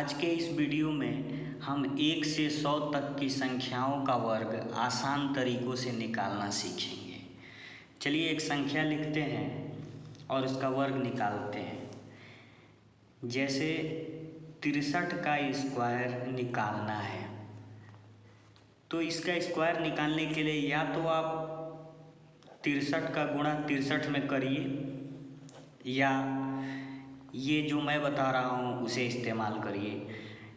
आज के इस वीडियो में हम 1 से 100 तक की संख्याओं का वर्ग आसान तरीक़ों से निकालना सीखेंगे। चलिए एक संख्या लिखते हैं और उसका वर्ग निकालते हैं। जैसे 63 का स्क्वायर निकालना है, तो इसका स्क्वायर निकालने के लिए या तो आप 63 का गुणा 63 में करिए, या ये जो मैं बता रहा हूँ उसे इस्तेमाल करिए।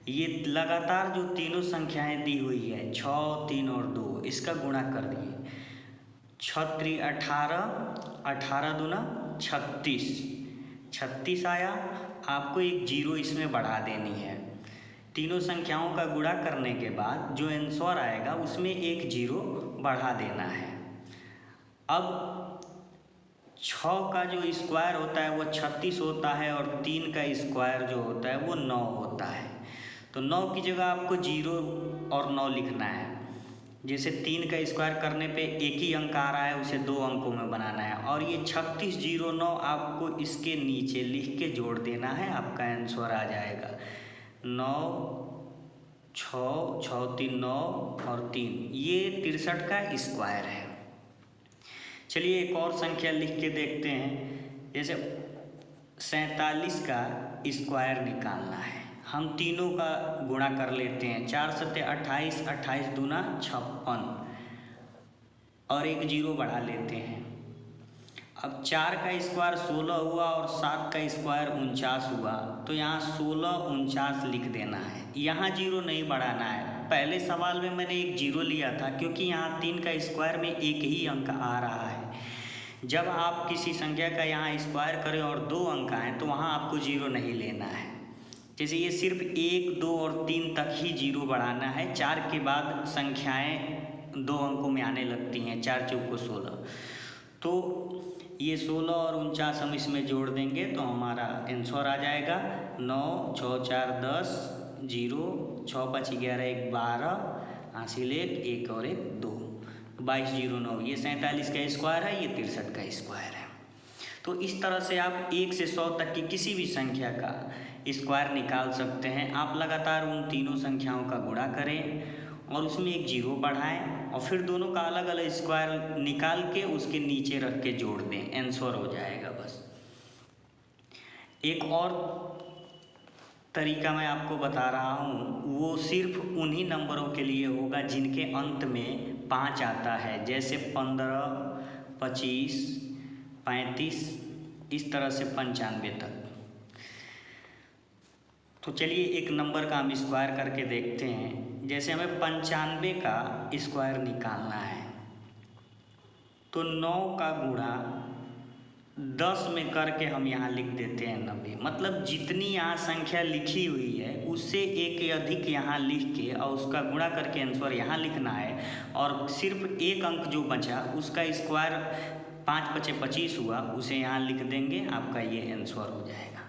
ये लगातार जो तीनों संख्याएं दी हुई है 6, 3 और 2, इसका गुणा कर दिए। 6 3 18, 18 दूना 36, 36 आया। आपको एक जीरो इसमें बढ़ा देनी है। तीनों संख्याओं का गुणा करने के बाद जो आंसर आएगा उसमें एक जीरो बढ़ा देना है। अब 6 का जो स्क्वायर होता है वो 36 होता है और 3 का स्क्वायर जो होता है वो 9 होता है। तो 9 की जगह आपको 0 और 9 लिखना है। जैसे 3 का स्क्वायर करने पे एक ही अंक आ रहा है, उसे 2 अंकों में बनाना है। और ये 36 0 9 आपको इसके नीचे लिख के जोड़ देना है, आपका आंसर आ जाएगा 9 6 6 3 9 और 3। ये 63 का स्क्वायर है। चलिए एक और संख्या लिख के देखते हैं। जैसे 47 का स्क्वायर निकालना है। हम तीनों का गुणा कर लेते हैं। 4 7 28, 28 दूना 56 और एक जीरो बढ़ा लेते हैं। अब 4 का स्क्वायर 16 हुआ और 7 का स्क्वायर 49 हुआ, तो यहाँ 16 49 लिख देना है। यहाँ जीरो नहीं बढ़ाना है। पहले सवाल में मैंने एक जीरो लिया था क्योंकि यहाँ 3 का स्क्वायर में एक ही अंक आ रहा है। जब आप किसी संख्या का यहाँ स्क्वायर करें और 2 अंक आएँ तो वहाँ आपको जीरो नहीं लेना है। जैसे ये सिर्फ 1 2 और 3 तक ही जीरो बढ़ाना है। 4 के बाद संख्याएं 2 अंकों में आने लगती हैं। 4 चौको 16, तो ये 16 और 49 हम इसमें जोड़ देंगे तो हमारा आंसर आ जाएगा 9 6 4 10 0 6 5 11 1 12 हासिल 1 और 1 2 22 0 9। ये 47 का स्क्वायर है, ये 63 का स्क्वायर है। तो इस तरह से आप 1 से 100 तक की किसी भी संख्या का स्क्वायर निकाल सकते हैं। आप लगातार उन तीनों संख्याओं का गुणा करें और उसमें एक जीरो बढ़ाएं और फिर दोनों का अलग अलग स्क्वायर निकाल के उसके नीचे रख के जोड़ दें, आंसर हो जाएगा बस। एक और तरीका मैं आपको बता रहा हूँ, वो सिर्फ उन्हीं नंबरों के लिए होगा जिनके अंत में 5 आता है। जैसे 15 25 35 इस तरह से 95 तक। तो चलिए एक नंबर का हम स्क्वायर करके देखते हैं। जैसे हमें 95 का स्क्वायर निकालना है, तो 9 का गुणा 10 में करके हम यहाँ लिख देते हैं 90। मतलब जितनी यहाँ संख्या लिखी हुई है उससे एक अधिक यहाँ लिख के और उसका गुणा करके आंसर यहाँ लिखना है। और सिर्फ एक अंक जो बचा उसका स्क्वायर 5 5 25 हुआ, उसे यहाँ लिख देंगे, आपका ये आंसर हो जाएगा।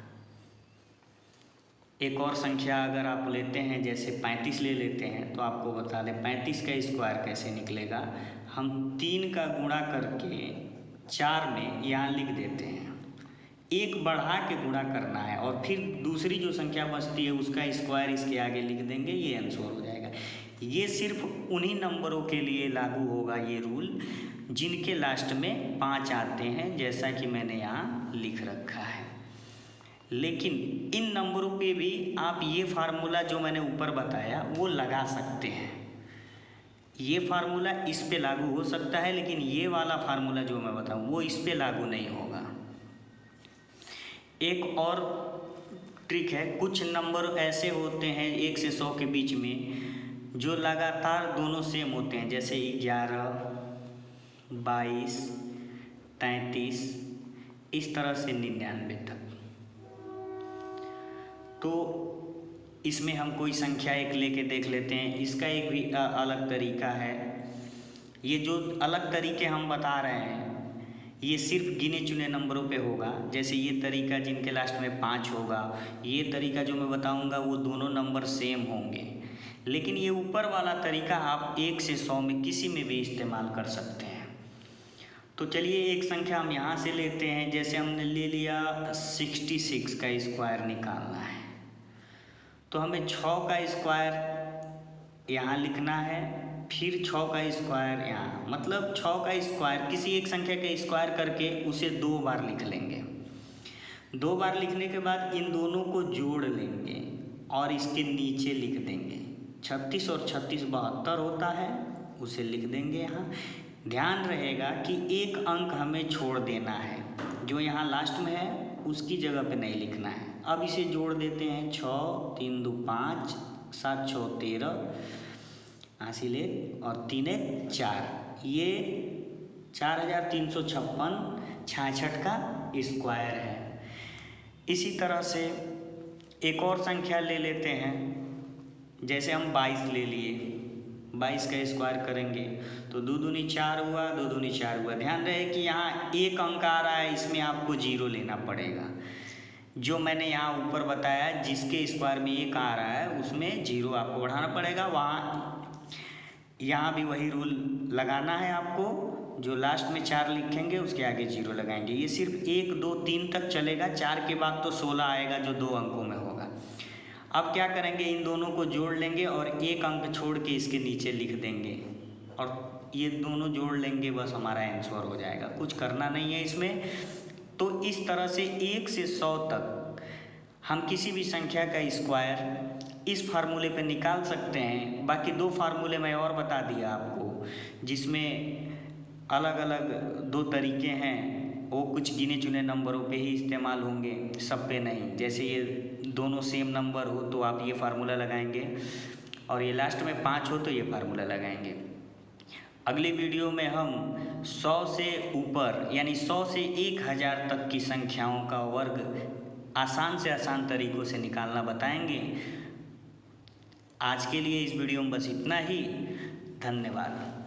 एक और संख्या अगर आप लेते हैं, जैसे 35 ले लेते हैं, तो आपको बता दें 35 का स्क्वायर कैसे निकलेगा। हम 3 का गुणा करके 4 में यहाँ लिख देते हैं, एक बढ़ा के गुणा करना है और फिर दूसरी जो संख्या बचती है उसका स्क्वायर इसके आगे लिख देंगे, ये आंसर हो जाएगा। ये सिर्फ उन्हीं नंबरों के लिए लागू होगा ये रूल जिनके लास्ट में 5 आते हैं, जैसा कि मैंने यहाँ लिख रखा है। लेकिन इन नंबरों पे भी आप ये फार्मूला जो मैंने ऊपर बताया वो लगा सकते हैं। ये फार्मूला इस पे लागू हो सकता है, लेकिन ये वाला फार्मूला जो मैं बताऊँ वो इस पे लागू नहीं होगा। एक और ट्रिक है, कुछ नंबर ऐसे होते हैं 1 से 100 के बीच में जो लगातार दोनों सेम होते हैं। जैसे 11 22 33 इस तरह से 99 तक। तो इसमें हम कोई संख्या एक लेके देख लेते हैं। इसका एक भी अलग तरीका है। ये जो अलग तरीके हम बता रहे हैं ये सिर्फ गिने चुने नंबरों पे होगा। जैसे ये तरीका जिनके लास्ट में 5 होगा, ये तरीका जो मैं बताऊंगा वो दोनों नंबर सेम होंगे। लेकिन ये ऊपर वाला तरीका आप 1 से 100 में किसी में भी इस्तेमाल कर सकते हैं। तो चलिए एक संख्या हम यहाँ से लेते हैं। जैसे हमने ले लिया 66 का स्क्वायर निकालना है, तो हमें 6 का स्क्वायर यहाँ लिखना है, फिर 6 का स्क्वायर यहाँ, मतलब 6 का स्क्वायर किसी एक संख्या का स्क्वायर करके उसे 2 बार लिख लेंगे। 2 बार लिखने के बाद इन दोनों को जोड़ लेंगे और इसके नीचे लिख देंगे। 36 और 36 72 होता है, उसे लिख देंगे यहाँ। ध्यान रहेगा कि एक अंक हमें छोड़ देना है, जो यहाँ लास्ट में है उसकी जगह पे नहीं लिखना है। अब इसे जोड़ देते हैं। 6 3 2 5 7 6 13 हासिल 1 और 3 1 4, ये 4356 66 का स्क्वायर है। इसी तरह से एक और संख्या ले लेते हैं, जैसे हम 22 ले लिए, 22 का स्क्वायर करेंगे तो 2 दूनी 4 हुआ, 2 दूनी 4 हुआ। ध्यान रहे कि यहाँ एक अंक आ रहा है, इसमें आपको 0 लेना पड़ेगा। जो मैंने यहाँ ऊपर बताया जिसके स्क्वायर में 1 आ रहा है उसमें 0 आपको बढ़ाना पड़ेगा। वहाँ यहाँ भी वही रूल लगाना है आपको, जो लास्ट में 4 लिखेंगे उसके आगे 0 लगाएंगे। ये सिर्फ 1 2 3 तक चलेगा, 4 के बाद तो 16 आएगा जो 2 अंकों में होगा। अब क्या करेंगे, इन दोनों को जोड़ लेंगे और एक अंक छोड़ के इसके नीचे लिख देंगे और ये दोनों जोड़ लेंगे, बस हमारा आंसर हो जाएगा। कुछ करना नहीं है इसमें। तो इस तरह से 1 से 100 तक हम किसी भी संख्या का स्क्वायर इस फार्मूले पे निकाल सकते हैं। बाकी 2 फार्मूले मैं और बता दिया आपको, जिसमें अलग अलग 2 तरीके हैं, वो कुछ गिने चुने नंबरों पे ही इस्तेमाल होंगे, सब पे नहीं। जैसे ये दोनों सेम नंबर हो तो आप ये फार्मूला लगाएंगे, और ये लास्ट में 5 हो तो ये फार्मूला लगाएंगे। अगली वीडियो में हम 100 से ऊपर यानी 100 से 1000 तक की संख्याओं का वर्ग आसान से आसान तरीक़ों से निकालना बताएंगे। आज के लिए इस वीडियो में बस इतना ही। धन्यवाद।